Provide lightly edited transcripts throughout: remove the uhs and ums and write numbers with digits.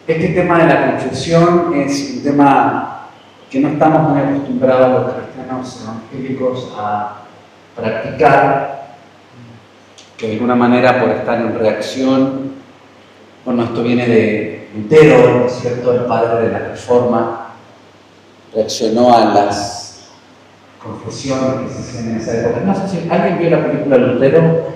Este tema de la confesión es un tema que no estamos muy acostumbrados los cristianos evangélicos a practicar, que de alguna manera por estar en reacción, bueno, esto viene de Lutero, ¿no es cierto?, el padre de la Reforma, reaccionó a las confesiones que se hacían en esa época. No sé si alguien vio la película Lutero,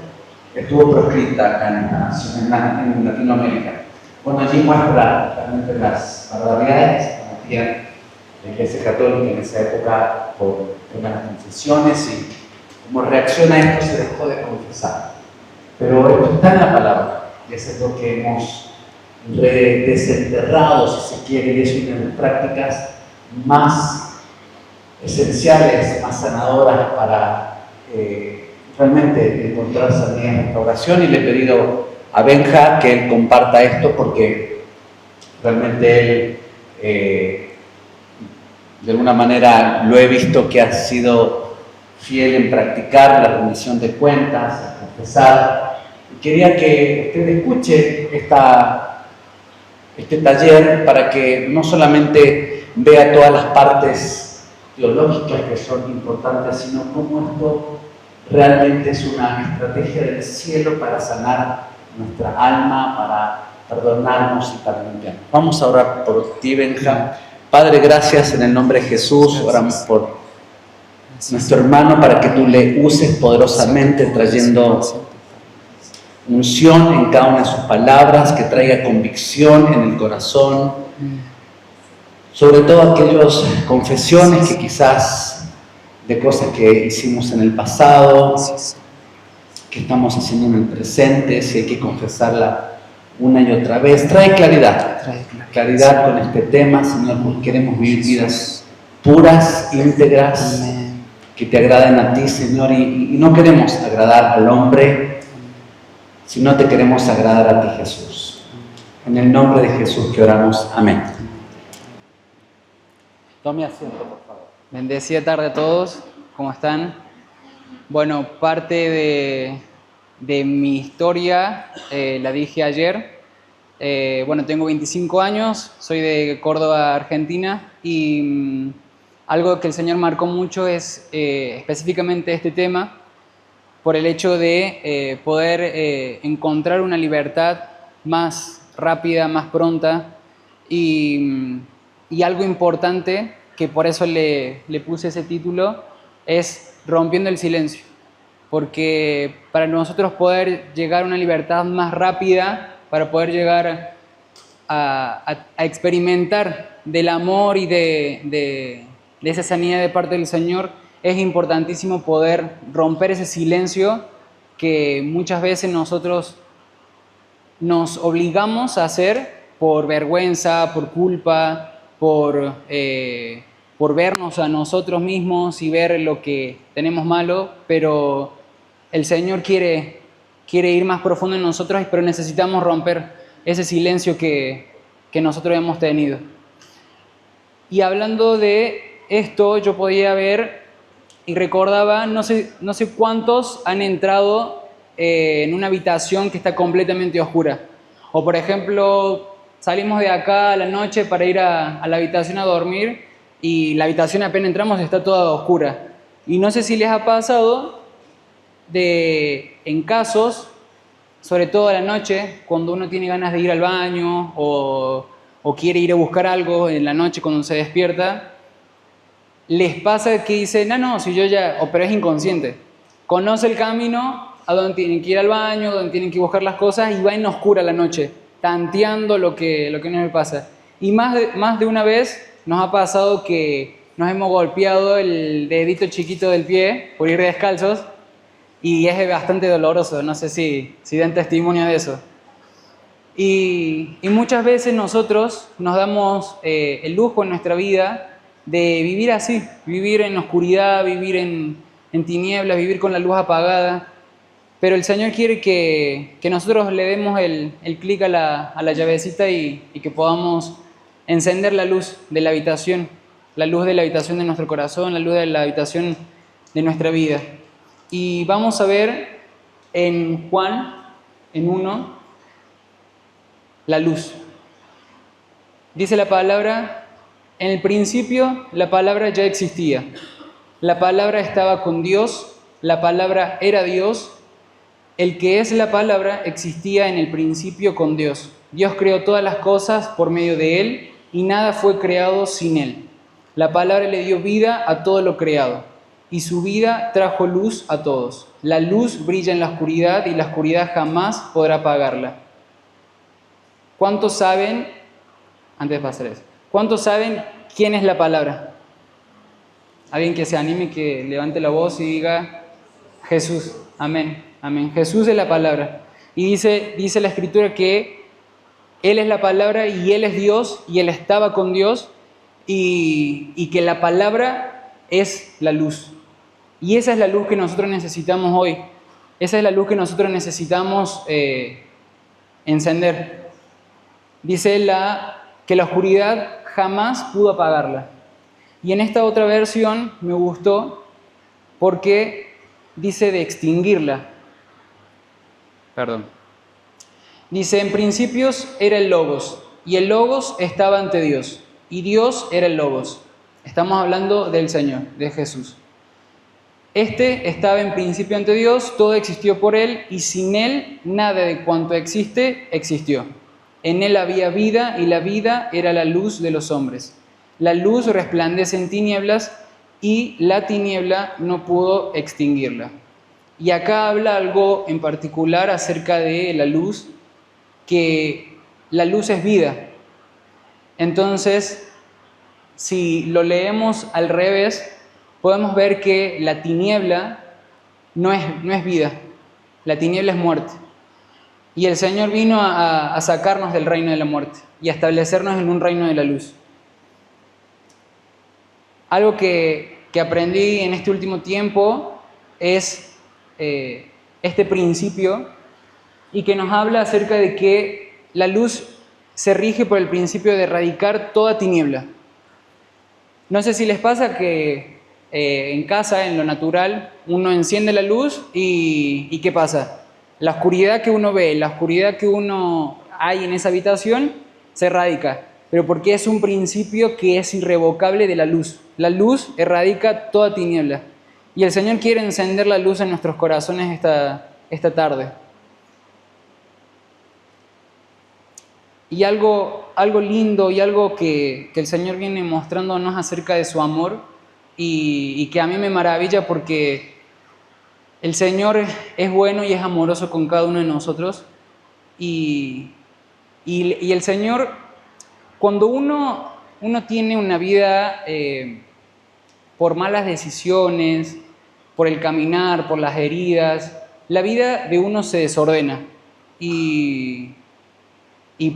estuvo proscrita acá en Latinoamérica. Bueno, allí muestra realmente las barbaridades que cometían la Iglesia Católica en esa época por las confesiones y como reacción a esto se dejó de confesar. Pero esto está en la palabra, y eso es lo que hemos desenterrado, si se quiere, y es una de las prácticas más esenciales, más sanadoras para realmente encontrar sanidad en esta oración. Y le he pedido a Benja que él comparta esto porque realmente él de alguna manera lo he visto que ha sido fiel en practicar la rendición de cuentas, a confesar. Y quería que usted escuche este taller para que no solamente vea todas las partes teológicas que son importantes, sino cómo esto realmente es una estrategia del cielo para sanar nuestra alma, para perdonarnos y para limpiarnos. Vamos a orar por ti, Benja. Padre, gracias en el nombre de Jesús. Oramos por nuestro hermano para que tú le uses poderosamente, trayendo unción en cada una de sus palabras, que traiga convicción en el corazón, sobre todo aquellas confesiones que quizás de cosas que hicimos en el pasado, que estamos haciendo en el presente, si hay que confesarla una y otra vez. Trae claridad con este tema, Señor, porque queremos vivir vidas puras, íntegras, que te agraden a ti, Señor, y no queremos agradar al hombre, sino te queremos agradar a ti, Jesús. En el nombre de Jesús que oramos. Amén. Tome asiento, por favor. Bendecida tarde a todos. ¿Cómo están? Bueno, parte de mi historia la dije ayer. Bueno, tengo 25 años, soy de Córdoba, Argentina, y algo que el Señor marcó mucho es específicamente este tema, por el hecho de poder encontrar una libertad más rápida, más pronta, y algo importante, que por eso le puse ese título, es rompiendo el silencio. Porque para nosotros poder llegar a una libertad más rápida, para poder llegar a experimentar del amor y de esa sanidad de parte del Señor, es importantísimo poder romper ese silencio que muchas veces nosotros nos obligamos a hacer por vergüenza, por culpa, por vernos a nosotros mismos y ver lo que tenemos malo, pero el Señor quiere ir más profundo en nosotros, pero necesitamos romper ese silencio que nosotros hemos tenido. Y hablando de esto, yo podía ver y recordaba, no sé cuántos han entrado en una habitación que está completamente oscura. O por ejemplo, salimos de acá a la noche para ir a la habitación a dormir y la habitación apenas entramos está toda oscura. Y no sé si les ha pasado en casos, sobre todo a la noche, cuando uno tiene ganas de ir al baño o quiere ir a buscar algo en la noche cuando se despierta, les pasa que dicen, no, si yo ya, pero es inconsciente, conoce el camino a donde tienen que ir al baño, donde tienen que buscar las cosas y va en oscura la noche, tanteando lo que no le pasa. Y más de una vez nos ha pasado que nos hemos golpeado el dedito chiquito del pie por ir descalzos y es bastante doloroso, no sé si dan testimonio de eso. Y muchas veces nosotros nos damos el lujo en nuestra vida de vivir así, vivir en oscuridad, vivir en tinieblas, vivir con la luz apagada. Pero el Señor quiere que nosotros le demos el clic a la llavecita y que podamos encender la luz de la habitación, la luz de la habitación de nuestro corazón, la luz de la habitación de nuestra vida. Y vamos a ver en Juan, en 1, la luz. Dice la palabra, en el principio la palabra ya existía. La palabra estaba con Dios, la palabra era Dios. El que es la palabra existía en el principio con Dios. Dios creó todas las cosas por medio de Él y nada fue creado sin Él. La palabra le dio vida a todo lo creado y su vida trajo luz a todos. La luz brilla en la oscuridad y la oscuridad jamás podrá apagarla. ¿Cuántos saben, antes de pasar eso, cuántos saben quién es la palabra? Alguien que se anime, que levante la voz y diga Jesús. Amén. Amén. Jesús es la palabra. Y dice la Escritura que Él es la palabra y Él es Dios y Él estaba con Dios y que la palabra es la luz. Y esa es la luz que nosotros necesitamos hoy. Esa es la luz que nosotros necesitamos encender. Dice que la oscuridad jamás pudo apagarla. Y en esta otra versión me gustó porque dice de extinguirla. Perdón. Dice, en principios era el Logos, y el Logos estaba ante Dios, y Dios era el Logos. Estamos hablando del Señor, de Jesús. Este estaba en principio ante Dios, todo existió por Él, y sin Él nada de cuanto existe, existió. En Él había vida, y la vida era la luz de los hombres. La luz resplandece en tinieblas, y la tiniebla no pudo extinguirla. Y acá habla algo en particular acerca de la luz, que la luz es vida. Entonces, si lo leemos al revés, podemos ver que la tiniebla no es vida, la tiniebla es muerte. Y el Señor vino a sacarnos del reino de la muerte y a establecernos en un reino de la luz. Algo que aprendí en este último tiempo es este principio y que nos habla acerca de que la luz se rige por el principio de erradicar toda tiniebla. No sé si les pasa que en casa, en lo natural, uno enciende la luz y ¿qué pasa? La oscuridad que uno ve, la oscuridad que uno hay en esa habitación se erradica, pero porque es un principio que es irrevocable de la luz. La luz erradica toda tiniebla. Y el Señor quiere encender la luz en nuestros corazones esta tarde. Y algo lindo y algo que el Señor viene mostrándonos acerca de su amor y que a mí me maravilla porque el Señor es bueno y es amoroso con cada uno de nosotros. Y el Señor, cuando uno tiene una vida por malas decisiones, por el caminar, por las heridas, la vida de uno se desordena y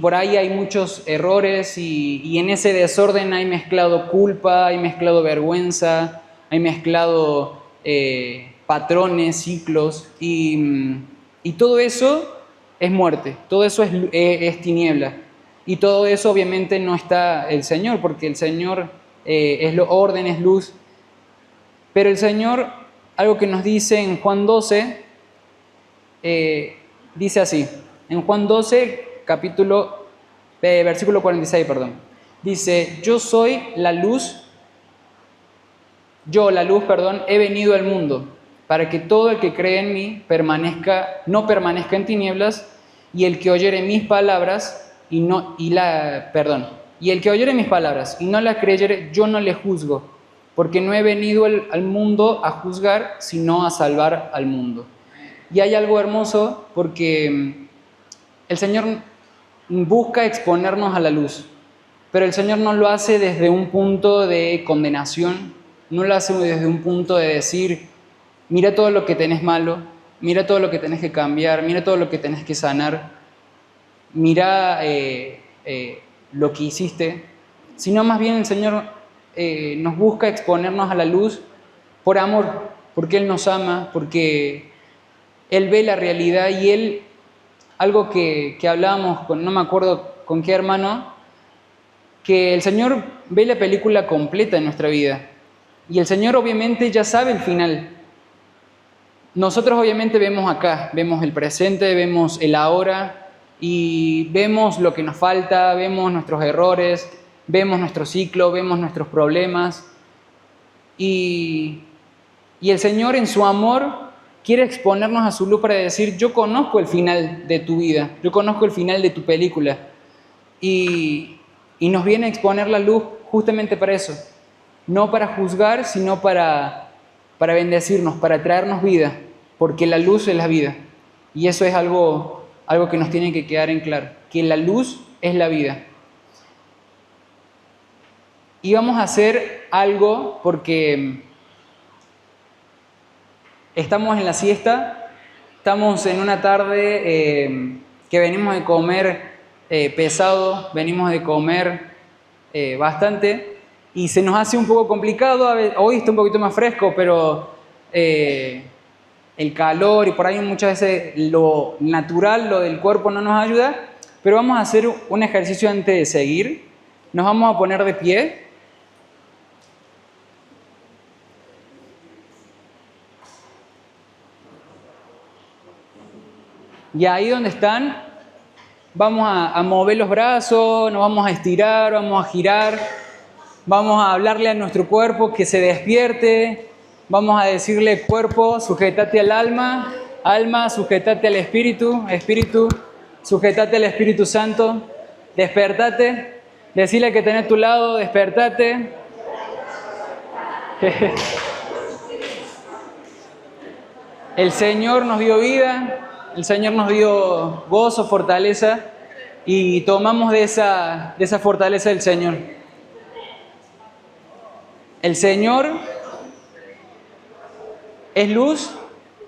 por ahí hay muchos errores y en ese desorden hay mezclado culpa, hay mezclado vergüenza, hay mezclado patrones, ciclos y todo eso es muerte, todo eso es tiniebla y todo eso obviamente no está el Señor porque el Señor es orden, es luz. Pero el Señor, algo que nos dice en Juan 12, dice así, en Juan 12, versículo 46, dice, yo la luz, he venido al mundo, para que todo el que cree en mí no permanezca en tinieblas, y el que oyere mis palabras y no la creyere, yo no le juzgo. Porque no he venido al mundo a juzgar, sino a salvar al mundo. Y hay algo hermoso porque el Señor busca exponernos a la luz, pero el Señor no lo hace desde un punto de condenación, no lo hace desde un punto de decir, mira todo lo que tenés malo, mira todo lo que tenés que cambiar, mira todo lo que tenés que sanar, mira lo que hiciste, sino más bien el Señor nos busca exponernos a la luz por amor, porque Él nos ama, porque Él ve la realidad y Él, algo que hablábamos no me acuerdo con qué hermano, que el Señor ve la película completa en nuestra vida y el Señor obviamente ya sabe el final. Nosotros obviamente vemos acá, vemos el presente, vemos el ahora, y vemos lo que nos falta, vemos nuestros errores, vemos nuestro ciclo, vemos nuestros problemas. Y el Señor en su amor quiere exponernos a su luz para decir, yo conozco el final de tu vida, yo conozco el final de tu película. Y nos viene a exponer la luz justamente para eso. No para juzgar, sino para bendecirnos, para traernos vida, porque la luz es la vida. Y eso es algo que nos tiene que quedar en claro, que la luz es la vida. Y vamos a hacer algo porque estamos en la siesta, estamos en una tarde que venimos de comer pesado, venimos de comer bastante y se nos hace un poco complicado. Hoy está un poquito más fresco, pero el calor y por ahí muchas veces lo natural, lo del cuerpo no nos ayuda, pero vamos a hacer un ejercicio antes de seguir. Nos vamos a poner de pie. Y ahí donde están, vamos a mover los brazos, nos vamos a estirar, vamos a girar, vamos a hablarle a nuestro cuerpo que se despierte, vamos a decirle cuerpo, sujétate al alma, alma, sujétate al espíritu, espíritu, sujétate al Espíritu Santo, despertate, decirle que tenés a tu lado, despertate. El Señor nos dio vida. El Señor nos dio gozo, fortaleza y tomamos de esa fortaleza del Señor. El Señor es luz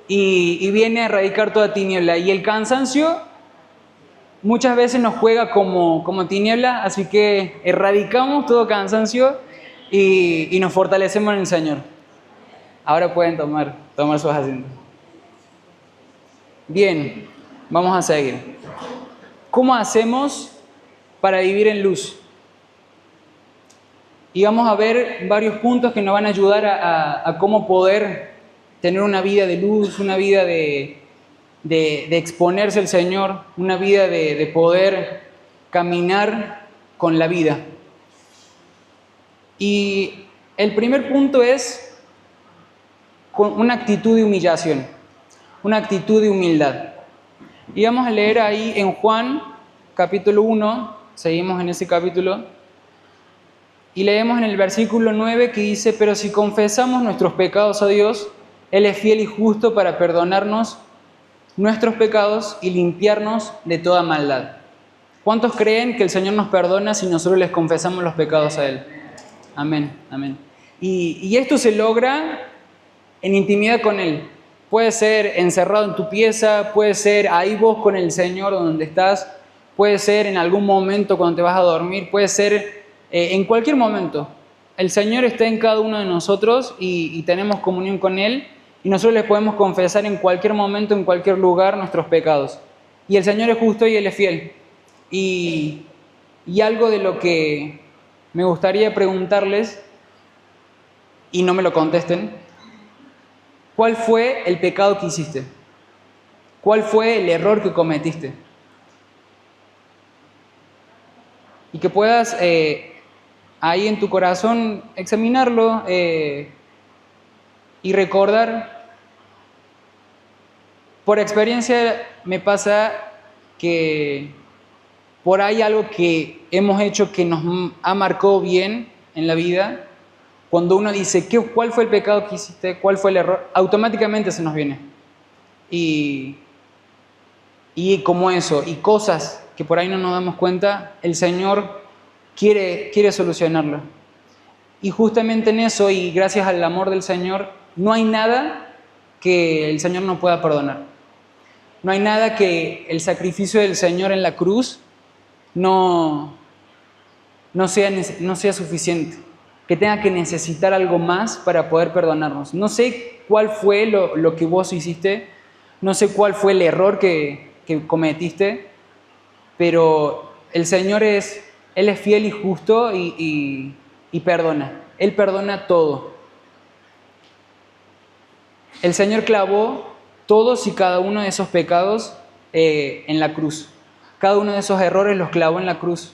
y viene a erradicar toda tiniebla. Y el cansancio muchas veces nos juega como tiniebla, así que erradicamos todo cansancio y nos fortalecemos en el Señor. Ahora pueden tomar sus asientos. Bien, vamos a seguir. ¿Cómo hacemos para vivir en luz? Y vamos a ver varios puntos que nos van a ayudar a cómo poder tener una vida de luz, una vida de exponerse al Señor, una vida de poder caminar con la vida. Y el primer punto es con una actitud de humillación. Una actitud de humildad. Y vamos a leer ahí en Juan, capítulo 1, seguimos en ese capítulo, y leemos en el versículo 9 que dice, pero si confesamos nuestros pecados a Dios, Él es fiel y justo para perdonarnos nuestros pecados y limpiarnos de toda maldad. ¿Cuántos creen que el Señor nos perdona si nosotros les confesamos los pecados a Él? Amén, amén. Y esto se logra en intimidad con Él. Puede ser encerrado en tu pieza, puede ser ahí vos con el Señor donde estás, puede ser en algún momento cuando te vas a dormir, puede ser en cualquier momento. El Señor está en cada uno de nosotros y tenemos comunión con Él y nosotros le podemos confesar en cualquier momento, en cualquier lugar nuestros pecados. Y el Señor es justo y Él es fiel. Y algo de lo que me gustaría preguntarles, y no me lo contesten, ¿cuál fue el pecado que hiciste? ¿Cuál fue el error que cometiste? Y que puedas ahí en tu corazón examinarlo y recordar. Por experiencia me pasa que por ahí algo que hemos hecho que nos ha marcado bien en la vida. Cuando uno dice, ¿cuál fue el pecado que hiciste? ¿Cuál fue el error? Automáticamente se nos viene. Y como eso, y cosas que por ahí no nos damos cuenta, el Señor quiere solucionarlo. Y justamente en eso, y gracias al amor del Señor, no hay nada que el Señor no pueda perdonar. No hay nada que el sacrificio del Señor en la cruz no sea suficiente, que tenga que necesitar algo más para poder perdonarnos. No sé cuál fue lo que vos hiciste, no sé cuál fue el error que cometiste, pero el Señor Él es fiel y justo y perdona. Él perdona todo. El Señor clavó todos y cada uno de esos pecados en la cruz. cada uno de esos errores los clavó en la cruz.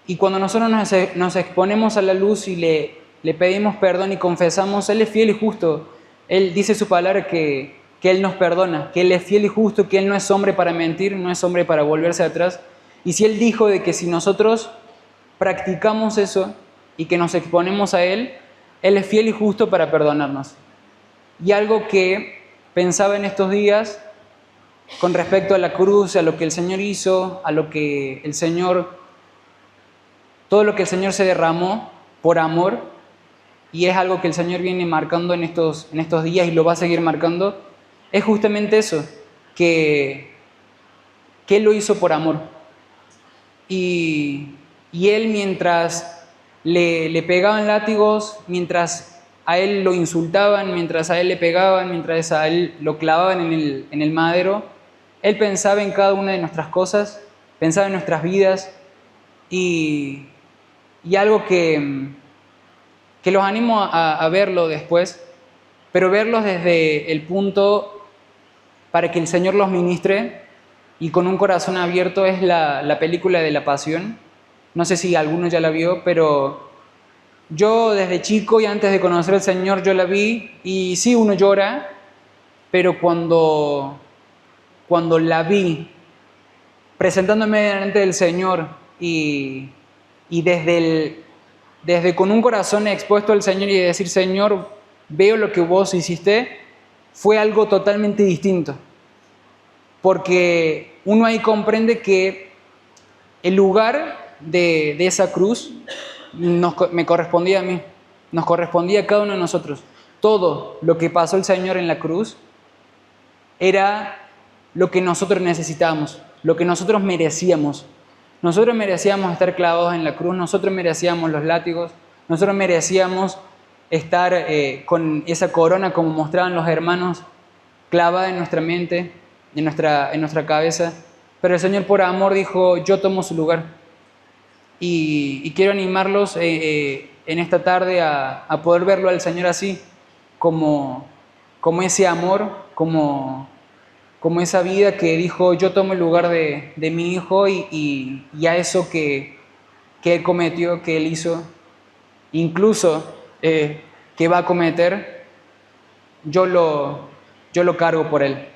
Y cuando nosotros nos exponemos a la luz y le pedimos perdón y confesamos, Él es fiel y justo. Él dice su palabra que Él nos perdona, que Él es fiel y justo, que Él no es hombre para mentir, no es hombre para volverse atrás. Y si Él dijo de que si nosotros practicamos eso y que nos exponemos a Él, Él es fiel y justo para perdonarnos. Y algo que pensaba en estos días con respecto a la cruz, a lo que el Señor hizo, a lo que el Señor, todo lo que el Señor se derramó por amor, y es algo que el Señor viene marcando en estos días y lo va a seguir marcando, es justamente eso, que Él lo hizo por amor. Y Él, mientras le pegaban látigos, mientras a Él lo insultaban, mientras a Él le pegaban, mientras a Él lo clavaban en el madero, Él pensaba en cada una de nuestras cosas, pensaba en nuestras vidas, y algo que los animo a verlo después, pero verlos desde el punto para que el Señor los ministre y con un corazón abierto, es la película de La Pasión. No sé si alguno ya la vio, pero yo desde chico y antes de conocer al Señor yo la vi, y sí, uno llora, pero cuando la vi presentándome delante del Señor y desde con un corazón expuesto al Señor y decir, Señor, veo lo que vos hiciste, fue algo totalmente distinto. Porque uno ahí comprende que el lugar de esa cruz me correspondía a mí, nos correspondía a cada uno de nosotros. Todo lo que pasó el Señor en la cruz era lo que nosotros necesitábamos, lo que nosotros merecíamos. Nosotros merecíamos estar clavados en la cruz, nosotros merecíamos los látigos, nosotros merecíamos estar con esa corona, como mostraban los hermanos, clavada en nuestra mente, en nuestra cabeza. Pero el Señor, por amor, dijo, yo tomo su lugar. Y quiero animarlos en esta tarde a poder verlo al Señor así, como ese amor, como esa vida que dijo, yo tomo el lugar de mi hijo, y a eso que Él cometió, que Él hizo, incluso que va a cometer, yo lo cargo por Él.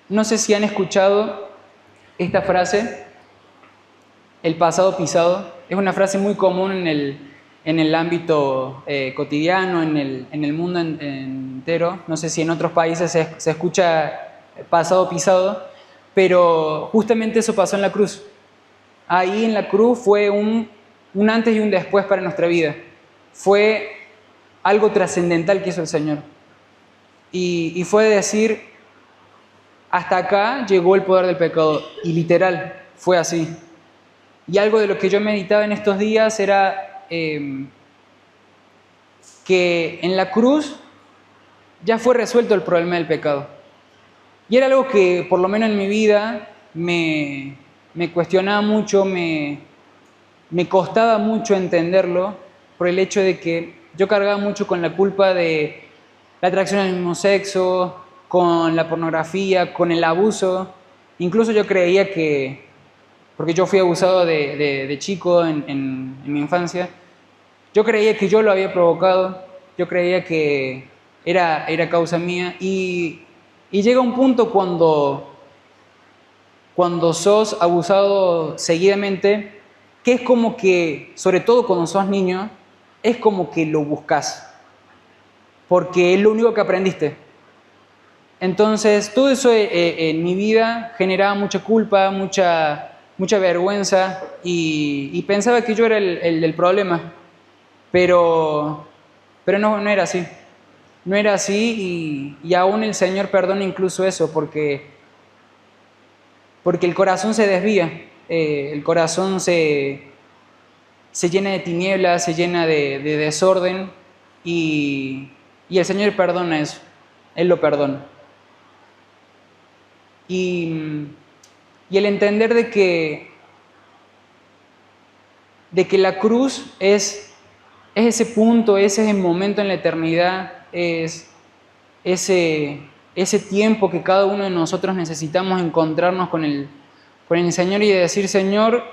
No sé si han escuchado esta frase, el pasado pisado. Es una frase muy común en el ámbito cotidiano, en el mundo entero. No sé si en otros países se escucha pasado pisado, pero justamente eso pasó en la cruz. Ahí en la cruz fue un antes y un después para nuestra vida. Fue algo trascendental que hizo el Señor. Y fue decir, hasta acá llegó el poder del pecado. Y literal, fue así. Y algo de lo que yo meditaba en estos días era que en la cruz ya fue resuelto el problema del pecado. Y era algo que, por lo menos en mi vida, me cuestionaba mucho, me costaba mucho entenderlo, por el hecho de que yo cargaba mucho con la culpa de la atracción al mismo sexo, con la pornografía, con el abuso. Incluso yo creía que, porque yo fui abusado de chico en mi infancia, yo creía que yo lo había provocado, yo creía que era causa mía, y llega un punto cuando sos abusado seguidamente, que es como que, sobre todo cuando sos niño, es como que lo buscas, porque es lo único que aprendiste. Entonces, todo eso en mi vida generaba mucha culpa, mucha vergüenza, y pensaba que yo era el del problema, pero no era así. No era así, y aún el Señor perdona incluso eso, porque el corazón se desvía, el corazón se llena de tinieblas, se llena de desorden, y el Señor perdona eso, Él lo perdona. Y el entender de que la cruz es ese punto, es ese momento en la eternidad, es ese ese tiempo que cada uno de nosotros necesitamos encontrarnos con el Señor y decir, Señor,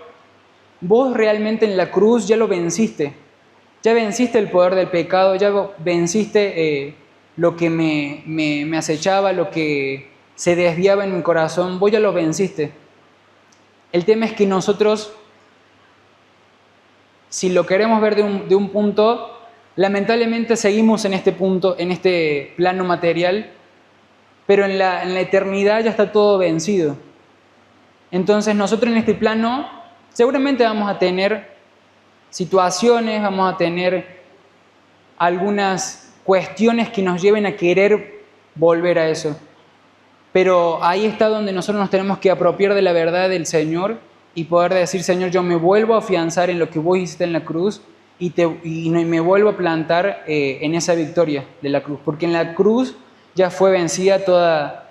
vos realmente en la cruz ya lo venciste. Ya venciste el poder del pecado, ya venciste lo que me acechaba, lo que se desviaba en mi corazón, vos ya lo venciste. El tema es que nosotros, si lo queremos ver de un punto, lamentablemente seguimos en este punto, en este plano material, pero en la eternidad ya está todo vencido. Entonces nosotros en este plano seguramente vamos a tener situaciones, vamos a tener algunas cuestiones que nos lleven a querer volver a eso. Pero ahí está donde nosotros nos tenemos que apropiar de la verdad del Señor y poder decir, Señor, yo me vuelvo a afianzar en lo que vos hiciste en la cruz y me vuelvo a plantar en esa victoria de la cruz. Porque en la cruz ya fue vencida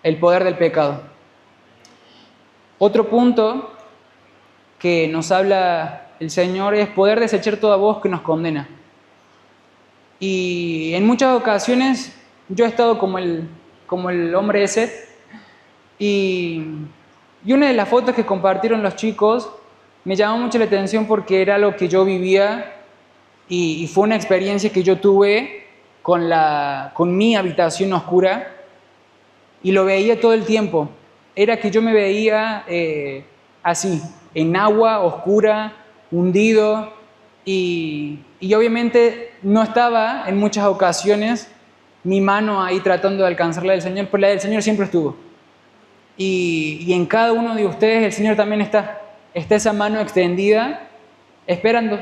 el poder del pecado. Otro punto que nos habla el Señor es poder desechar toda voz que nos condena. Y en muchas ocasiones yo he estado como el hombre ese y una de las fotos que compartieron los chicos me llamó mucho la atención porque era lo que yo vivía y fue una experiencia que yo tuve con mi habitación oscura y lo veía todo el tiempo. Era que yo me veía así, en agua oscura, hundido, y obviamente no estaba en muchas ocasiones mi mano ahí tratando de alcanzar la del Señor, pero la del Señor siempre estuvo. Y en cada uno de ustedes el Señor también está esa mano extendida, esperando,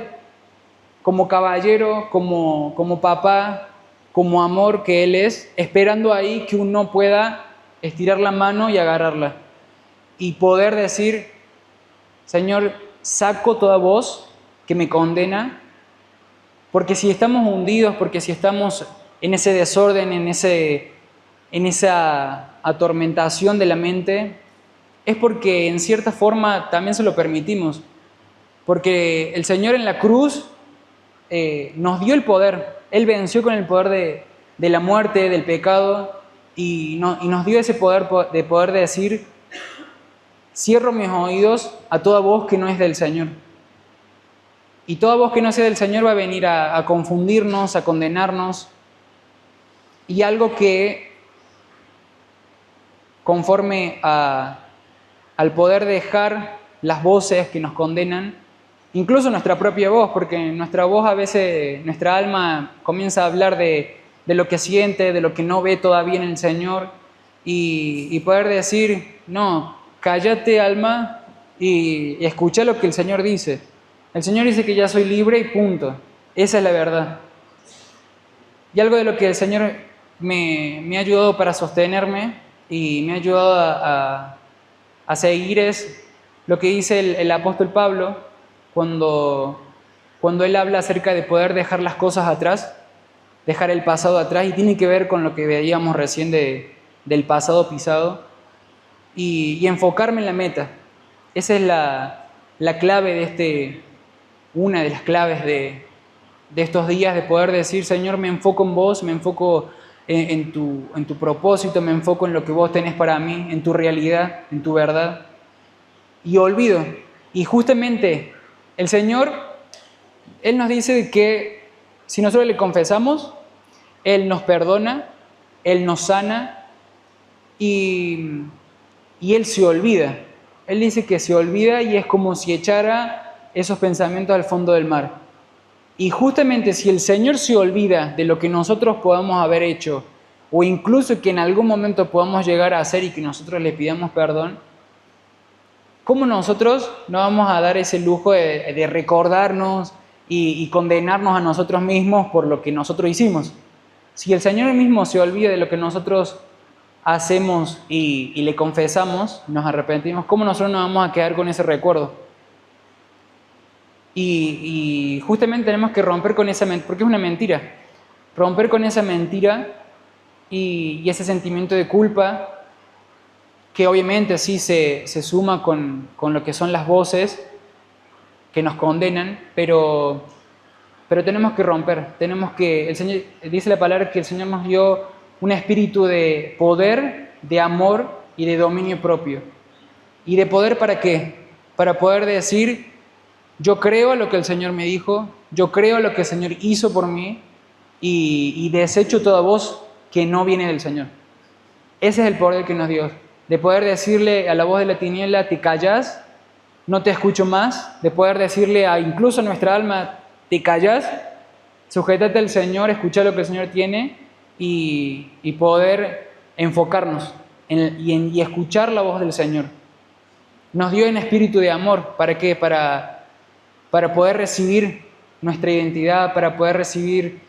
como caballero, como papá, como amor que Él es, esperando ahí que uno pueda estirar la mano y agarrarla. Y poder decir, Señor, saco toda voz que me condena, porque si estamos hundidos, porque si estamos en ese desorden, en esa atormentación de la mente, es porque en cierta forma también se lo permitimos. Porque el Señor en la cruz nos dio el poder. Él venció con el poder de la muerte, del pecado, y nos dio ese poder de poder decir, cierro mis oídos a toda voz que no es del Señor. Y toda voz que no sea del Señor va a venir a confundirnos, a condenarnos. Y algo que, conforme al poder dejar las voces que nos condenan, incluso nuestra propia voz, porque nuestra voz a veces, nuestra alma comienza a hablar de lo que siente, de lo que no ve todavía en el Señor, y poder decir, no, cállate alma y escucha lo que el Señor dice. El Señor dice que ya soy libre y punto. Esa es la verdad. Y algo de lo que el Señor me ha ayudado para sostenerme y me ha ayudado a seguir es lo que dice el apóstol Pablo cuando él habla acerca de poder dejar las cosas atrás, dejar el pasado atrás, y tiene que ver con lo que veíamos recién del pasado pisado, y enfocarme en la meta. Esa es la clave una de las claves de estos días, de poder decir, Señor, me enfoco en vos, me enfoco en tu propósito, me enfoco en lo que vos tenés para mí, en tu realidad, en tu verdad, y olvido. Y justamente el Señor, Él nos dice que si nosotros le confesamos, Él nos perdona, Él nos sana y Él se olvida. Él dice que se olvida y es como si echara esos pensamientos al fondo del mar. Y justamente si el Señor se olvida de lo que nosotros podamos haber hecho, o incluso que en algún momento podamos llegar a hacer y que nosotros le pidamos perdón, ¿cómo nosotros no vamos a dar ese lujo de recordarnos y condenarnos a nosotros mismos por lo que nosotros hicimos? Si el Señor mismo se olvida de lo que nosotros hacemos y le confesamos, nos arrepentimos, ¿cómo nosotros nos vamos a quedar con ese recuerdo? Y justamente tenemos que romper con esa mentira, porque es una mentira, romper con esa mentira y ese sentimiento de culpa, que obviamente sí se suma con lo que son las voces que nos condenan, pero pero tenemos que romper, el Señor, dice la palabra que el Señor nos dio un espíritu de poder, de amor y de dominio propio. ¿Y de poder para qué? Para poder decir, yo creo a lo que el Señor me dijo, yo creo a lo que el Señor hizo por mí y desecho toda voz que no viene del Señor. Ese es el poder que nos dio, de poder decirle a la voz de la tiniebla, te callas, no te escucho más, de poder decirle incluso a nuestra alma, te callas, sujétate al Señor, escucha lo que el Señor tiene y poder enfocarnos y escuchar la voz del Señor. Nos dio en espíritu de amor, ¿para qué? Para poder recibir nuestra identidad, para poder recibir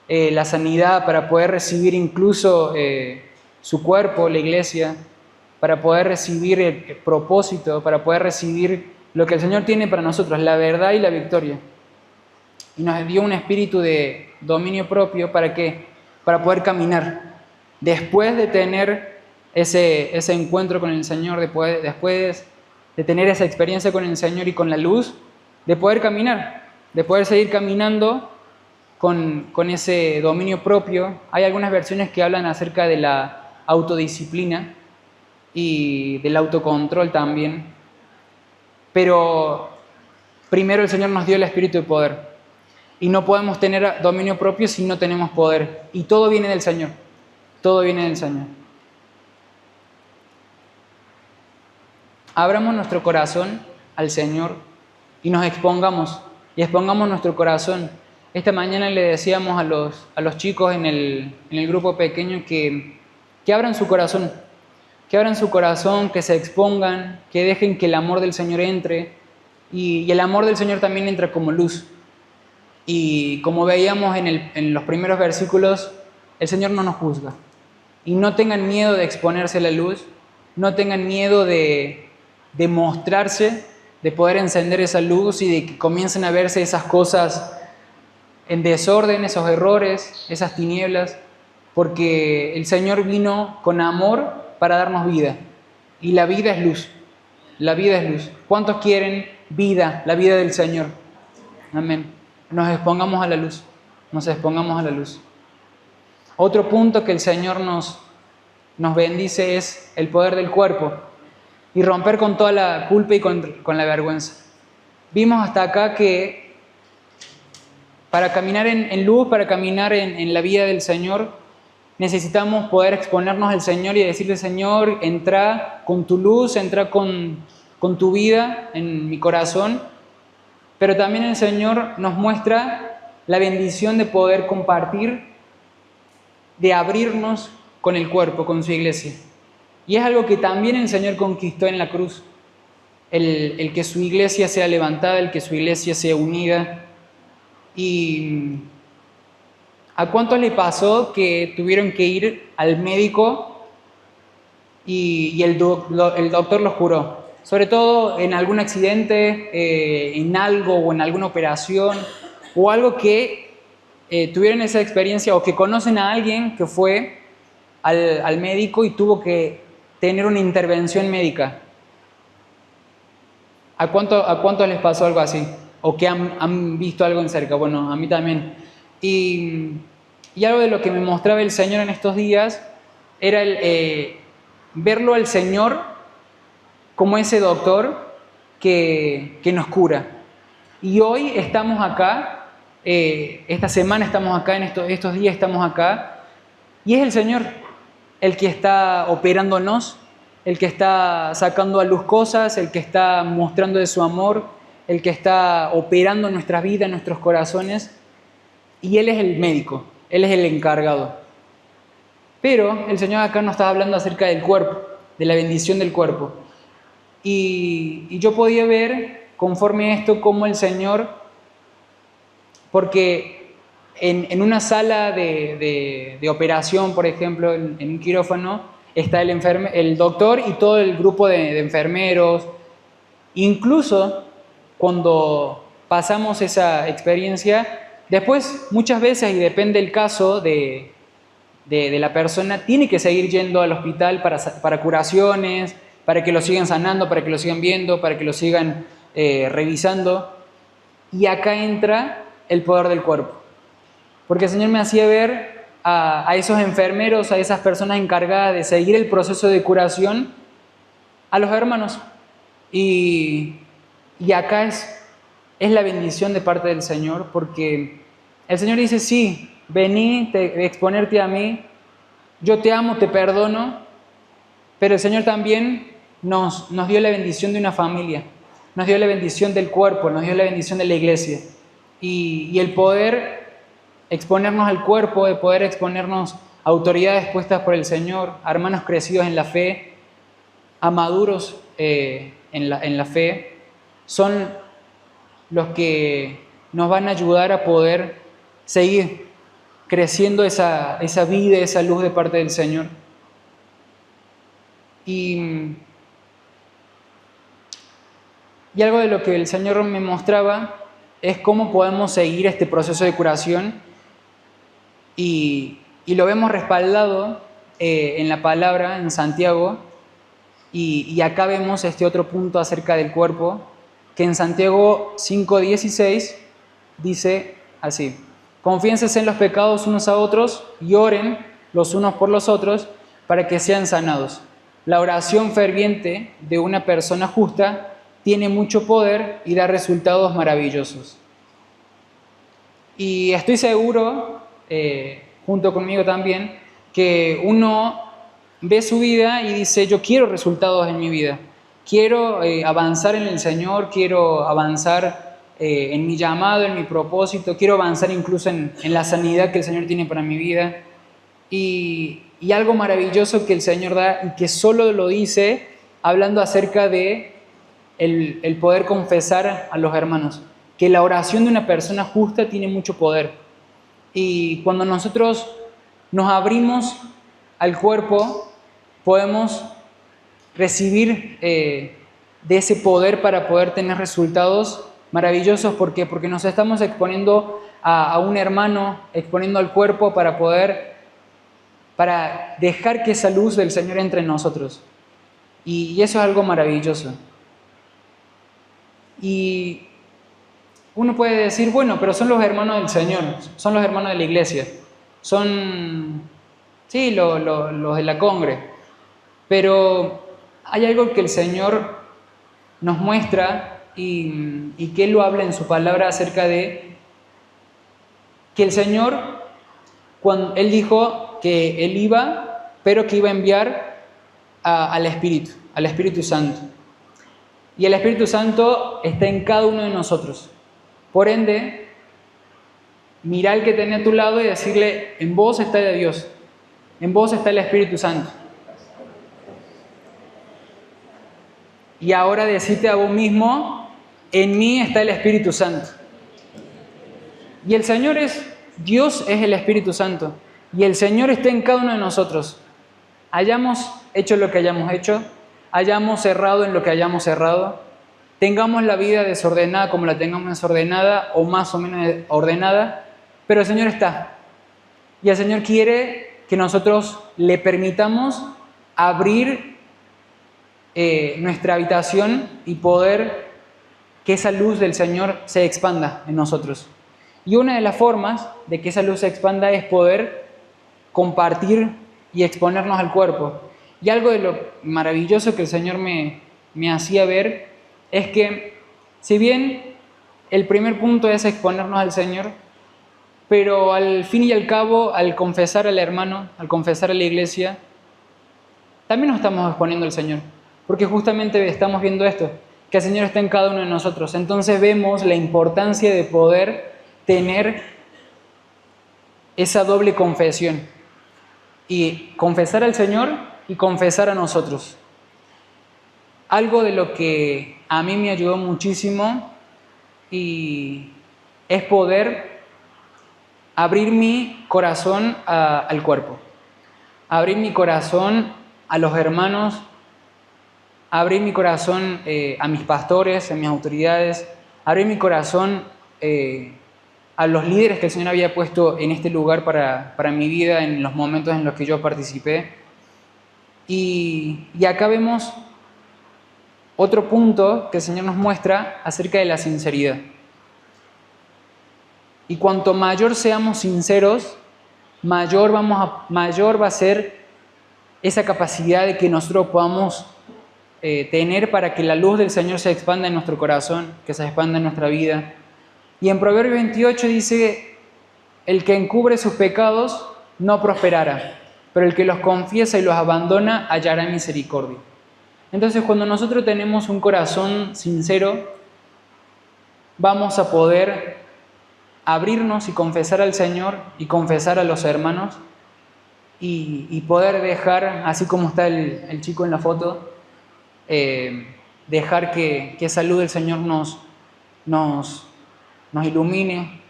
la sanidad, para poder recibir incluso su cuerpo, la iglesia, para poder recibir el propósito, para poder recibir lo que el Señor tiene para nosotros, la verdad y la victoria. Y nos dio un espíritu de dominio propio, ¿para qué? Para poder caminar. Después de tener ese encuentro con el Señor, después de tener esa experiencia con el Señor y con la luz, de poder caminar, de poder seguir caminando con ese dominio propio. Hay algunas versiones que hablan acerca de la autodisciplina y del autocontrol también. Pero primero el Señor nos dio el espíritu de poder. Y no podemos tener dominio propio si no tenemos poder. Y todo viene del Señor. Todo viene del Señor. Abramos nuestro corazón al Señor y nos expongamos. Y expongamos nuestro corazón. Esta mañana le decíamos a los chicos en el grupo pequeño que abran su corazón. Que abran su corazón, que se expongan, que dejen que el amor del Señor entre. Y el amor del Señor también entra como luz. Y como veíamos en los primeros versículos, el Señor no nos juzga. Y no tengan miedo de exponerse a la luz, no tengan miedo de mostrarse, de poder encender esa luz y de que comiencen a verse esas cosas en desorden, esos errores, esas tinieblas, porque el Señor vino con amor para darnos vida. Y la vida es luz. La vida es luz. ¿Cuántos quieren vida, la vida del Señor? Amén. Nos expongamos a la luz. Nos expongamos a la luz. Otro punto que el Señor nos bendice es el poder del cuerpo y romper con toda la culpa y con la vergüenza. Vimos hasta acá que para caminar en luz, para caminar en la vida del Señor, necesitamos poder exponernos al Señor y decirle, Señor, entra con tu luz, entra con tu vida en mi corazón. Pero también el Señor nos muestra la bendición de poder compartir, de abrirnos con el cuerpo, con su iglesia. Y es algo que también el Señor conquistó en la cruz. El que su iglesia sea levantada, el que su iglesia sea unida. Y ¿a cuántos le pasó que tuvieron que ir al médico y el doctor los curó? Sobre todo en algún accidente, en algo o en alguna operación o algo que tuvieron esa experiencia o que conocen a alguien que fue al médico y tuvo que tener una intervención médica. ¿A cuántos les pasó algo así? ¿O que han visto algo en cerca? Bueno, a mí también. Y algo de lo que me mostraba el Señor en estos días era verlo al Señor como ese doctor que nos cura. Y hoy estamos acá, esta semana estamos acá, en estos días estamos acá, y es el Señor el que está operándonos, el que está sacando a luz cosas, el que está mostrando de su amor, el que está operando nuestras vidas, nuestros corazones, y Él es el médico, Él es el encargado. Pero el Señor acá nos está hablando acerca del cuerpo, de la bendición del cuerpo. Y yo podía ver, conforme a esto, cómo el Señor, porque en una sala de operación, por ejemplo, en un quirófano, está el doctor y todo el grupo de enfermeros. Incluso cuando pasamos esa experiencia, después muchas veces, y depende del caso de la persona, tiene que seguir yendo al hospital para curaciones, para que lo sigan sanando, para que lo sigan viendo, para que lo sigan revisando. Y acá entra el poder del cuerpo. Porque el Señor me hacía ver a esos enfermeros, a esas personas encargadas de seguir el proceso de curación, a los hermanos. Y acá es la bendición de parte del Señor, porque el Señor dice, sí, vení, exponerte a mí, yo te amo, te perdono, pero el Señor también nos dio la bendición de una familia, nos dio la bendición del cuerpo, nos dio la bendición de la iglesia. Y el poder exponernos al cuerpo, de poder exponernos a autoridades puestas por el Señor, a hermanos crecidos en la fe, a maduros en la fe, son los que nos van a ayudar a poder seguir creciendo esa vida, esa luz de parte del Señor. Y algo de lo que el Señor me mostraba es cómo podemos seguir este proceso de curación y lo vemos respaldado en la palabra, en Santiago, y acá vemos este otro punto acerca del cuerpo, que en Santiago 5:16 dice así: confíense en los pecados unos a otros y oren los unos por los otros para que sean sanados. La oración ferviente de una persona justa tiene mucho poder y da resultados maravillosos. Y estoy seguro, junto conmigo también, que uno ve su vida y dice, yo quiero resultados en mi vida. Quiero avanzar en el Señor, quiero avanzar en mi llamado, en mi propósito, quiero avanzar incluso en la sanidad que el Señor tiene para mi vida. Y algo maravilloso que el Señor da y que solo lo dice hablando acerca de el poder confesar a los hermanos, que la oración de una persona justa tiene mucho poder. Y cuando nosotros nos abrimos al cuerpo, podemos recibir de ese poder para poder tener resultados maravillosos. ¿Por qué? Porque nos estamos exponiendo a un hermano, exponiendo al cuerpo para dejar que esa luz del Señor entre en nosotros. Y eso es algo maravilloso. Y uno puede decir, bueno, pero son los hermanos del Señor, son los hermanos de la iglesia, son, sí, los de la congre. Pero hay algo que el Señor nos muestra y que Él lo habla en su palabra acerca de que el Señor, cuando Él dijo que Él iba, pero que iba a enviar al Espíritu Santo. Y el Espíritu Santo está en cada uno de nosotros. Por ende, mira al que tenés a tu lado y decirle, en vos está de Dios, en vos está el Espíritu Santo. Y ahora decite a vos mismo, en mí está el Espíritu Santo. Y el Señor Dios es el Espíritu Santo. Y el Señor está en cada uno de nosotros. Hayamos hecho lo que hayamos hecho, hayamos errado en lo que hayamos errado, tengamos la vida desordenada como la tengamos desordenada o más o menos ordenada, pero el Señor está. Y el Señor quiere que nosotros le permitamos abrir nuestra habitación y poder que esa luz del Señor se expanda en nosotros. Y una de las formas de que esa luz se expanda es poder compartir y exponernos al cuerpo. Y algo de lo maravilloso que el Señor me hacía ver es que, si bien el primer punto es exponernos al Señor, pero al fin y al cabo, al confesar al hermano, al confesar a la iglesia, también nos estamos exponiendo al Señor, porque justamente estamos viendo esto, que el Señor está en cada uno de nosotros. Entonces vemos la importancia de poder tener esa doble confesión y confesar al Señor y confesar a nosotros. Algo de lo que a mí me ayudó muchísimo y es poder abrir mi corazón al cuerpo, abrir mi corazón a los hermanos, abrir mi corazón a mis pastores, a mis autoridades, abrir mi corazón a los líderes que el Señor había puesto en este lugar para mi vida en los momentos en los que yo participé. Y acá vemos otro punto que el Señor nos muestra acerca de la sinceridad. Y cuanto mayor seamos sinceros, mayor va a ser esa capacidad de que nosotros podamos tener para que la luz del Señor se expanda en nuestro corazón, que se expanda en nuestra vida. Y en Proverbios 28 dice, el que encubre sus pecados no prosperará, pero el que los confiesa y los abandona hallará misericordia. Entonces, cuando nosotros tenemos un corazón sincero, vamos a poder abrirnos y confesar al Señor y confesar a los hermanos y poder dejar, así como está el chico en la foto, dejar que esa luz del Señor nos ilumine,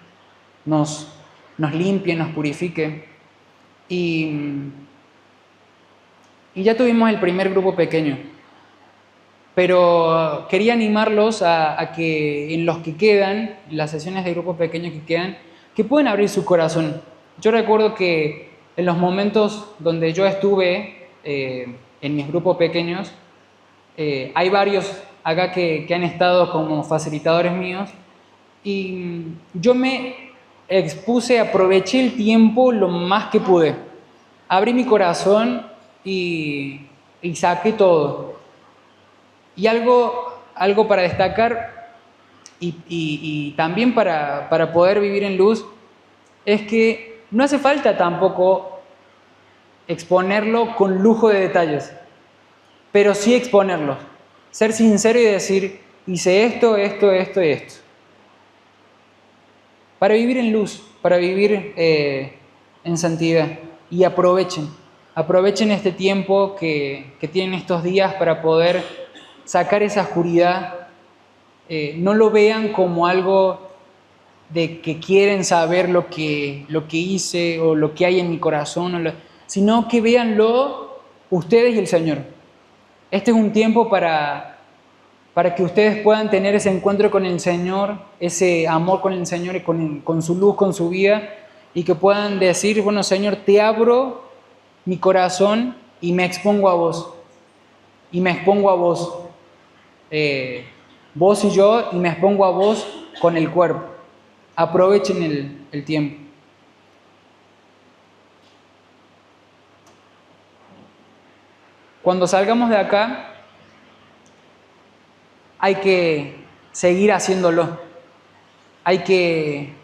nos limpie, nos purifique. Y ya tuvimos el primer grupo pequeño, pero quería animarlos a que en los que quedan, las sesiones de grupos pequeños que quedan, que pueden abrir su corazón. Yo recuerdo que en los momentos donde yo estuve en mis grupos pequeños, hay varios acá que han estado como facilitadores míos y yo me expuse, aproveché el tiempo lo más que pude. Abrí mi corazón y saqué todo. Y algo para destacar y también para poder vivir en luz es que no hace falta tampoco exponerlo con lujo de detalles, pero sí exponerlo, ser sincero y decir, hice esto, esto, esto y esto. Para vivir en luz, para vivir en santidad. Y aprovechen este tiempo que tienen estos días para poder sacar esa oscuridad. No lo vean como algo de que quieren saber lo que hice o lo que hay en mi corazón, sino que véanlo ustedes y el Señor. Este es un tiempo para que ustedes puedan tener ese encuentro con el Señor, ese amor con el Señor, con su luz, con su vida, y que puedan decir, bueno, Señor, te abro mi corazón y me expongo a vos. Y me expongo a vos. Vos y yo, y me expongo a vos con el cuerpo. Aprovechen el tiempo. Cuando salgamos de acá, hay que seguir haciéndolo. Hay que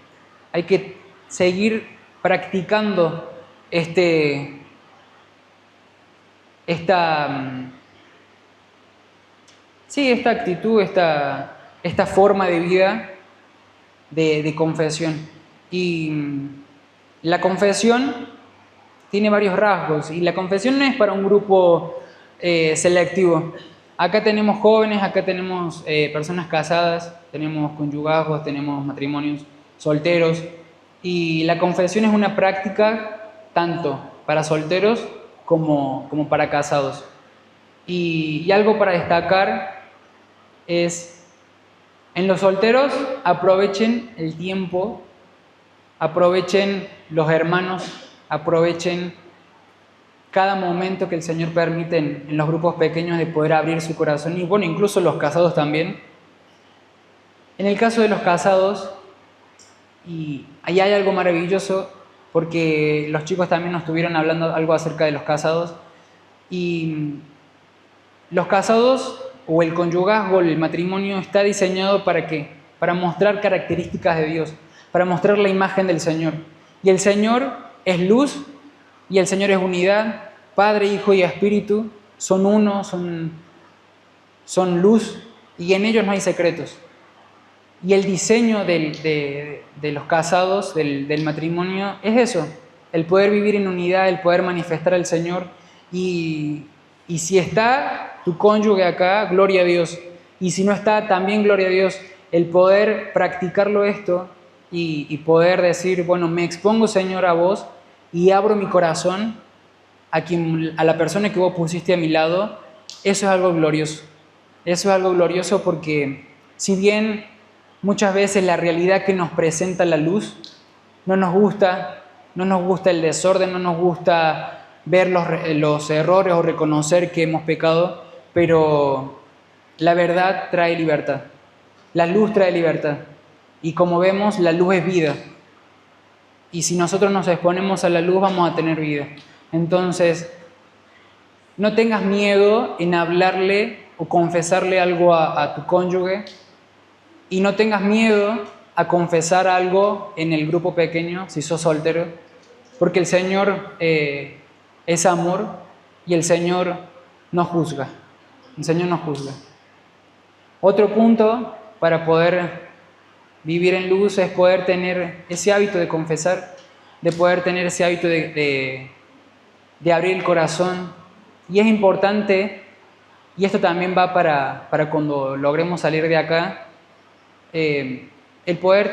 seguir practicando esta actitud, esta forma de vida de confesión. Y la confesión tiene varios rasgos y la confesión no es para un grupo selectivo. Acá tenemos jóvenes, acá tenemos personas casadas, tenemos conyugazgos, tenemos matrimonios solteros y la confesión es una práctica tanto para solteros como para casados. Y algo para destacar es, en los solteros aprovechen el tiempo, aprovechen los hermanos, aprovechen cada momento que el Señor permite en los grupos pequeños de poder abrir su corazón y bueno, incluso los casados también. En el caso de los casados, y ahí hay algo maravilloso porque los chicos también nos estuvieron hablando algo acerca de los casados y los casados o el conyugazgo, el matrimonio está diseñado ¿para qué? Para mostrar características de Dios, para mostrar la imagen del Señor. Y el Señor es luz y el Señor es unidad. Padre, Hijo y Espíritu son uno, son luz y en ellos no hay secretos. Y el diseño de los casados, del matrimonio, es eso, el poder vivir en unidad, el poder manifestar al Señor. Y si está tu cónyuge acá, gloria a Dios. Y si no está, también gloria a Dios. El poder practicarlo esto y poder decir, bueno, me expongo, Señor, a vos y abro mi corazón a la persona que vos pusiste a mi lado, eso es algo glorioso. Eso es algo glorioso porque si bien muchas veces la realidad que nos presenta la luz no nos gusta el desorden, no nos gusta ver los errores o reconocer que hemos pecado, pero la verdad trae libertad. La luz trae libertad. Y como vemos, la luz es vida. y si nosotros nos exponemos a la luz vamos a tener vida. Entonces, no tengas miedo en hablarle o confesarle algo a tu cónyuge, y no tengas miedo a confesar algo en el grupo pequeño si sos soltero, porque el Señor es amor y el Señor no juzga. El Señor no juzga. Otro punto para poder vivir en luz es poder tener ese hábito de confesar, de poder tener ese hábito de abrir el corazón. Y es importante, y esto también va para cuando logremos salir de acá, el poder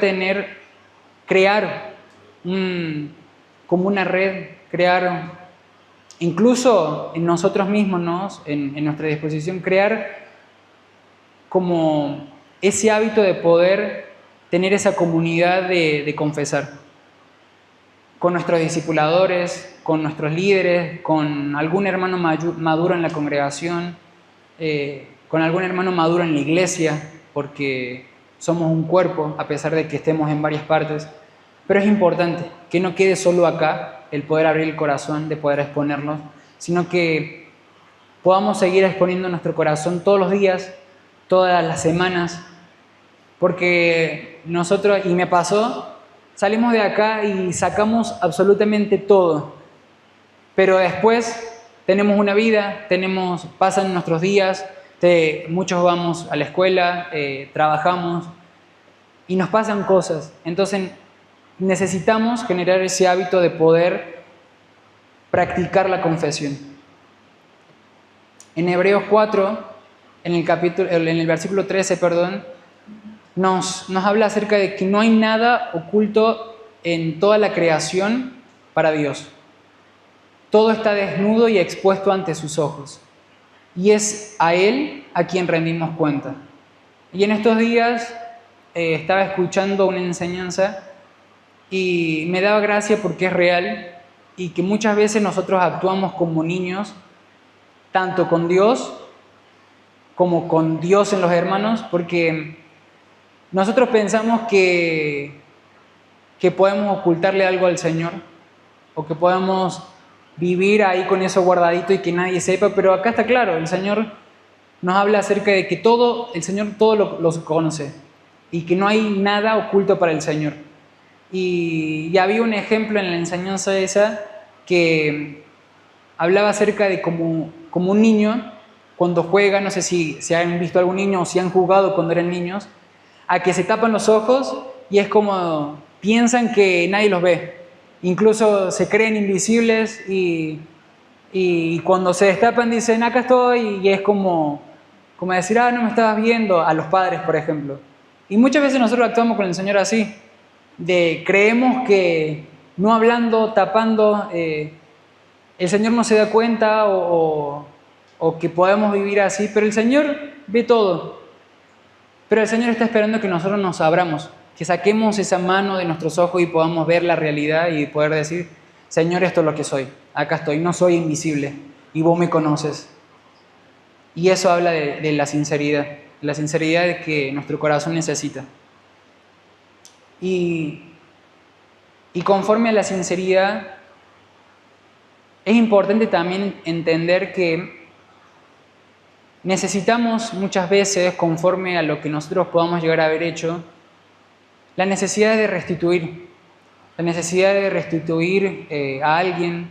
crear como una red, crear incluso en nosotros mismos, ¿no? En nuestra disposición, crear como ese hábito de poder tener esa comunidad de confesar con nuestros discipuladores, con nuestros líderes, con algún hermano maduro en la congregación, con algún hermano maduro en la iglesia, porque somos un cuerpo a pesar de que estemos en varias partes. Pero es importante que no quede solo acá el poder abrir el corazón, de poder exponernos, sino que podamos seguir exponiendo nuestro corazón todos los días, todas las semanas, porque nosotros, y me pasó, salimos de acá y sacamos absolutamente todo, pero después tenemos una vida, pasan nuestros días, muchos vamos a la escuela, trabajamos y nos pasan cosas. Entonces necesitamos generar ese hábito de poder practicar la confesión. En Hebreos 4, en el versículo 13, nos habla acerca de que no hay nada oculto en toda la creación para Dios. Todo está desnudo y expuesto ante sus ojos. Y es a Él a quien rendimos cuenta. Y en estos días estaba escuchando una enseñanza y me daba gracia porque es real y que muchas veces nosotros actuamos como niños, tanto con Dios como con Dios en los hermanos, porque nosotros pensamos que podemos ocultarle algo al Señor o que podemos vivir ahí con eso guardadito y que nadie sepa, pero acá está claro, el Señor nos habla acerca de que el Señor todo lo conoce y que no hay nada oculto para el Señor. Y había un ejemplo en la enseñanza esa que hablaba acerca de como un niño cuando juega, no sé si han visto algún niño o si han jugado cuando eran niños, a que se tapan los ojos y es como piensan que nadie los ve. Incluso se creen invisibles y cuando se destapan dicen, acá estoy, y es como decir, no me estabas viendo, a los padres, por ejemplo. Y muchas veces nosotros actuamos con el Señor así, creemos que no hablando, tapando, el Señor no se da cuenta o que podemos vivir así, pero el Señor ve todo. Pero el Señor está esperando que nosotros nos abramos, que saquemos esa mano de nuestros ojos y podamos ver la realidad y poder decir, Señor, esto es lo que soy, acá estoy, no soy invisible y vos me conoces. Y eso habla de la sinceridad de que nuestro corazón necesita. Y conforme a la sinceridad, es importante también entender que necesitamos muchas veces, conforme a lo que nosotros podamos llegar a haber hecho, la necesidad de restituir a alguien.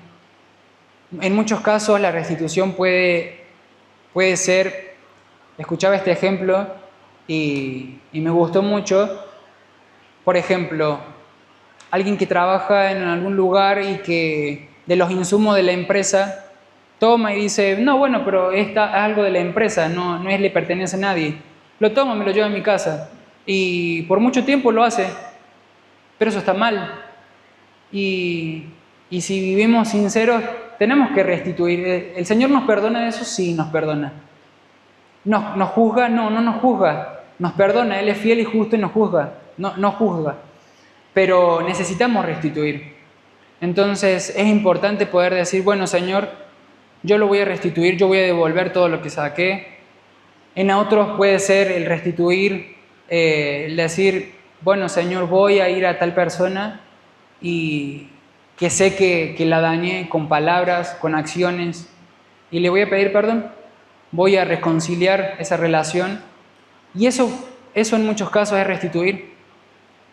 En muchos casos la restitución puede ser, escuchaba este ejemplo y me gustó mucho, por ejemplo, alguien que trabaja en algún lugar y que de los insumos de la empresa toma y dice, no, bueno, pero esta es algo de la empresa, no le pertenece a nadie. Lo tomo, me lo llevo a mi casa. Y por mucho tiempo lo hace, pero eso está mal. Y si vivimos sinceros, tenemos que restituir. ¿El Señor nos perdona de eso? Sí, nos perdona. ¿Nos juzga? No nos juzga. Nos perdona, Él es fiel y justo y nos juzga. No juzga. Pero necesitamos restituir. Entonces es importante poder decir, bueno, Señor, yo lo voy a restituir, yo voy a devolver todo lo que saqué. En otros puede ser el restituir, el decir, bueno, Señor, voy a ir a tal persona y que sé que la dañé con palabras, con acciones, y le voy a pedir perdón. Voy a reconciliar esa relación y eso en muchos casos es restituir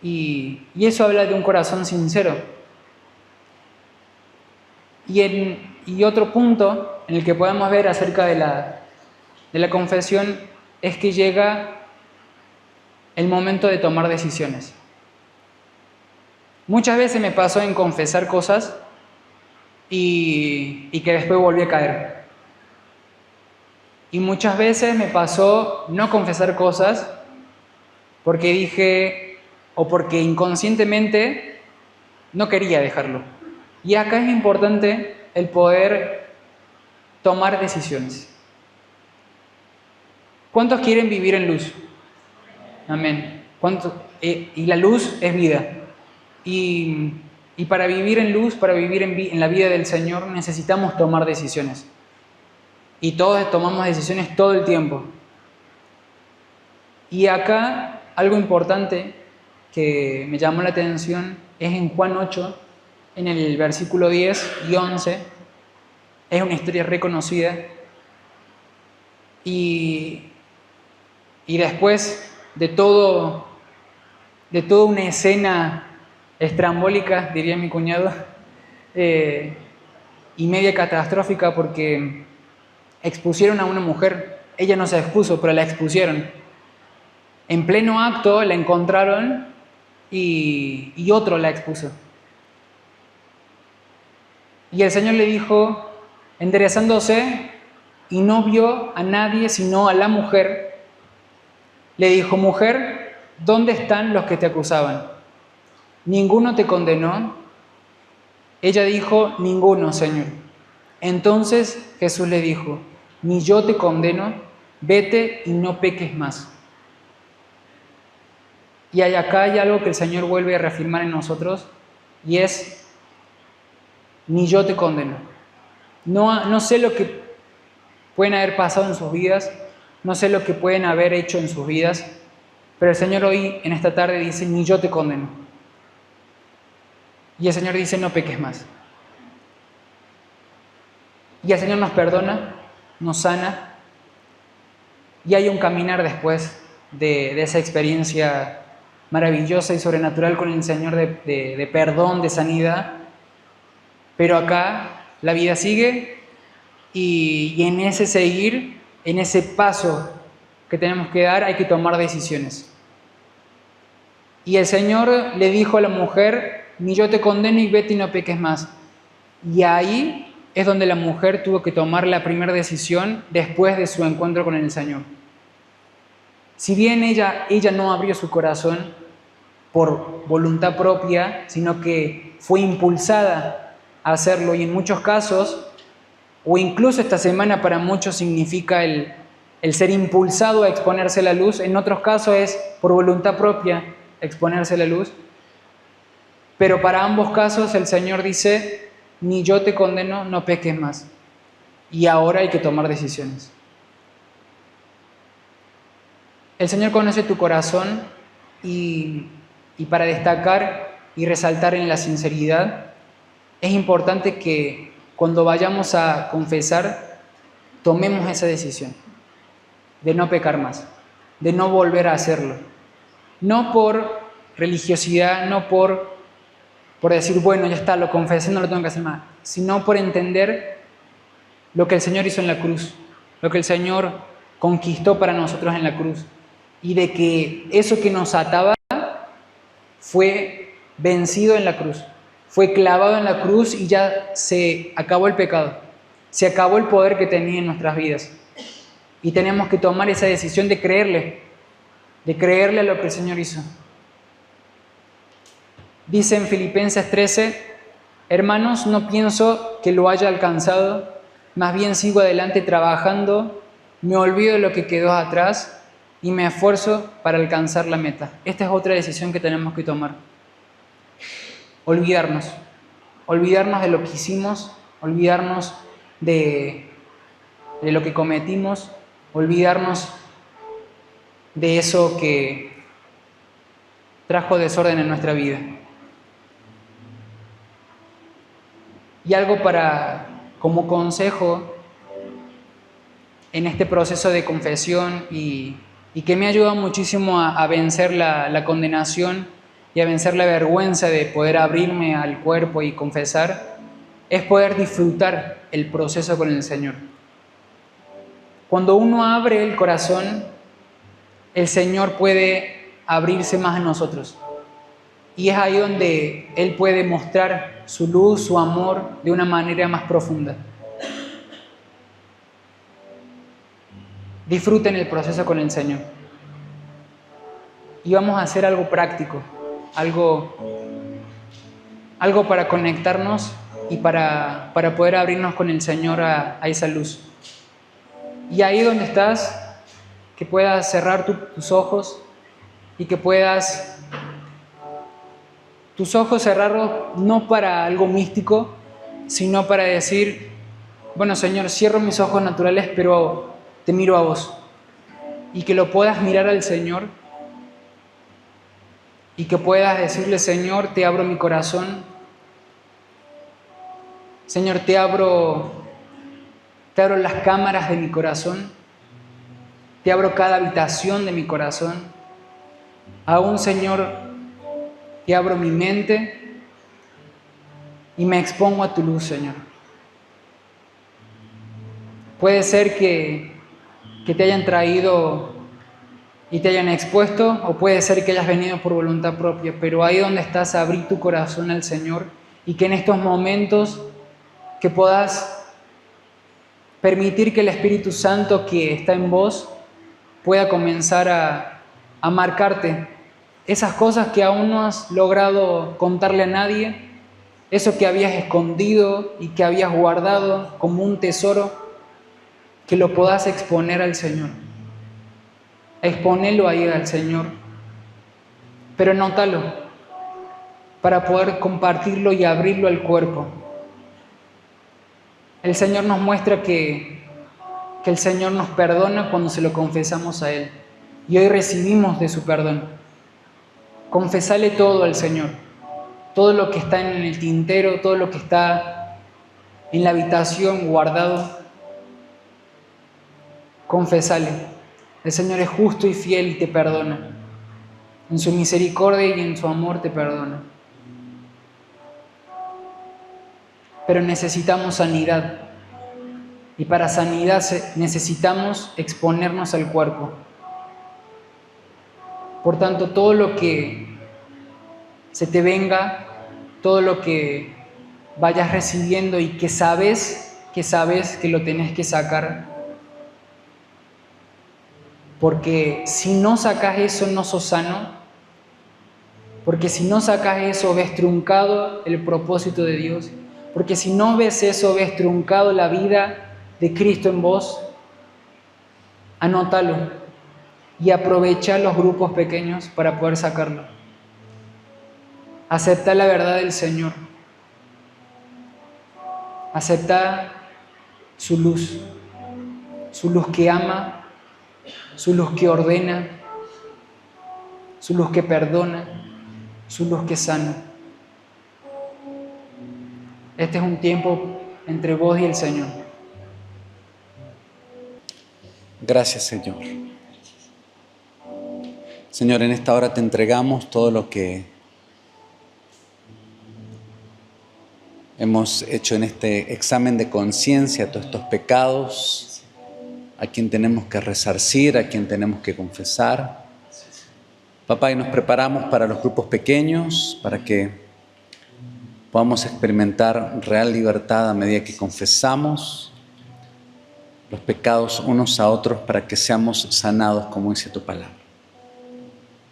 y eso habla de un corazón sincero. Y otro punto en el que podemos ver acerca de la confesión es que llega el momento de tomar decisiones. Muchas veces me pasó en confesar cosas y que después volví a caer. Y muchas veces me pasó no confesar cosas porque dije o porque inconscientemente no quería dejarlo. Y acá es importante el poder tomar decisiones. ¿Cuántos quieren vivir en luz? Amén. Y la luz es vida. Y para vivir en luz, para vivir en la vida del Señor, necesitamos tomar decisiones. Y todos tomamos decisiones todo el tiempo. Y acá algo importante que me llamó la atención es en Juan 8, en el versículo 10 y 11. Es una historia reconocida. Y después de toda una escena estrambólica, diría mi cuñado, y media catastrófica porque expusieron a una mujer. Ella no se expuso, pero la expusieron. En pleno acto la encontraron y otro la expuso. Y el Señor le dijo, enderezándose, y no vio a nadie sino a la mujer, le dijo, mujer, ¿dónde están los que te acusaban? ¿Ninguno te condenó? Ella dijo, ninguno, Señor. Entonces Jesús le dijo, ni yo te condeno, vete y no peques más. Y acá hay algo que el Señor vuelve a reafirmar en nosotros, y es, ni yo te condeno. No sé lo que pueden haber pasado en sus vidas, no sé lo que pueden haber hecho en sus vidas, pero el Señor hoy, en esta tarde, dice, ni yo te condeno. Y el Señor dice, no peques más. Y el Señor nos perdona, nos sana, y hay un caminar después de esa experiencia maravillosa y sobrenatural con el Señor de perdón, de sanidad. Pero acá la vida sigue y en ese seguir, en ese paso que tenemos que dar, hay que tomar decisiones. Y el Señor le dijo a la mujer, ni yo te condeno y vete y no peques más. Y ahí es donde la mujer tuvo que tomar la primera decisión después de su encuentro con el Señor. Si bien ella no abrió su corazón por voluntad propia, sino que fue impulsada a hacerlo, y en muchos casos, o incluso esta semana para muchos significa el ser impulsado a exponerse a la luz, en otros casos es por voluntad propia exponerse a la luz, pero para ambos casos el Señor dice, ni yo te condeno, no peques más. Y ahora hay que tomar decisiones. El Señor conoce tu corazón y para destacar y resaltar en la sinceridad, es importante que cuando vayamos a confesar, tomemos esa decisión de no pecar más, de no volver a hacerlo. No por religiosidad, no por decir, bueno, ya está, lo confesé, no lo tengo que hacer más, sino por entender lo que el Señor hizo en la cruz, lo que el Señor conquistó para nosotros en la cruz, y de que eso que nos ataba fue vencido en la cruz, fue clavado en la cruz y ya se acabó el pecado, se acabó el poder que tenía en nuestras vidas. Y tenemos que tomar esa decisión de creerle a lo que el Señor hizo. Dice en Filipenses 13, hermanos, no pienso que lo haya alcanzado, más bien sigo adelante trabajando, me olvido de lo que quedó atrás y me esfuerzo para alcanzar la meta. Esta es otra decisión que tenemos que tomar. Olvidarnos de lo que hicimos, olvidarnos de lo que cometimos, olvidarnos de eso que trajo desorden en nuestra vida. Y algo como consejo en este proceso de confesión y que me ayuda muchísimo a vencer la condenación y a vencer la vergüenza de poder abrirme al cuerpo y confesar, es poder disfrutar el proceso con el Señor. Cuando uno abre el corazón, el Señor puede abrirse más a nosotros. Y es ahí donde Él puede mostrar su luz, su amor, de una manera más profunda. Disfruten el proceso con el Señor. Y vamos a hacer algo práctico, algo para conectarnos y para poder abrirnos con el Señor a esa luz. Y ahí donde estás, que puedas cerrar tus ojos y que puedas tus ojos cerrarlos no para algo místico, sino para decir, bueno Señor, cierro mis ojos naturales, pero te miro a vos. Y que lo puedas mirar al Señor y que puedas decirle, Señor, te abro mi corazón. Señor, te abro las cámaras de mi corazón. Te abro cada habitación de mi corazón. Aún, Señor, te abro mi mente y me expongo a tu luz, Señor. Puede ser que te hayan traído y te hayan expuesto, o puede ser que hayas venido por voluntad propia, pero ahí donde estás, abrí tu corazón al Señor y que en estos momentos que puedas permitir que el Espíritu Santo que está en vos pueda comenzar a marcarte esas cosas que aún no has logrado contarle a nadie, eso que habías escondido y que habías guardado como un tesoro, que lo puedas exponer al Señor. Exponelo ahí al Señor, pero nótalo para poder compartirlo y abrirlo al cuerpo. El Señor nos muestra que el Señor nos perdona cuando se lo confesamos a Él. Y hoy recibimos de su perdón. Confesale todo al Señor. Todo lo que está en el tintero, todo lo que está en la habitación guardado. Confesale. El Señor es justo y fiel y te perdona. En su misericordia y en su amor te perdona. Pero necesitamos sanidad. Y para sanidad necesitamos exponernos al cuerpo. Por tanto, todo lo que se te venga, todo lo que vayas recibiendo y que sabes que lo tenés que sacar. Porque si no sacas eso, no sos sano. Porque si no sacas eso, ves truncado el propósito de Dios. Porque si no ves eso, ves truncado la vida de Cristo en vos. Anótalo y aprovecha los grupos pequeños para poder sacarlo. Acepta la verdad del Señor. Acepta su luz que ama, su luz que ordena, su luz que perdona, su luz que sana. Este es un tiempo entre vos y el Señor. Gracias, Señor. Señor, en esta hora te entregamos todo lo que hemos hecho en este examen de conciencia, todos estos pecados, a quien tenemos que resarcir, a quien tenemos que confesar. Papá, y nos preparamos para los grupos pequeños, para que podamos experimentar real libertad a medida que confesamos los pecados unos a otros, para que seamos sanados, como dice tu palabra.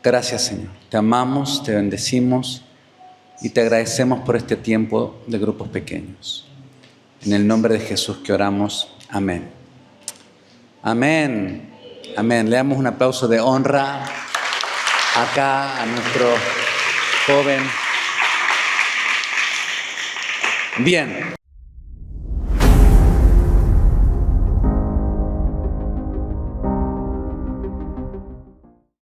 Gracias, Señor. Te amamos, te bendecimos y te agradecemos por este tiempo de grupos pequeños. En el nombre de Jesús que oramos. Amén. Amén. Amén. Le damos un aplauso de honra acá a nuestro joven. Bien.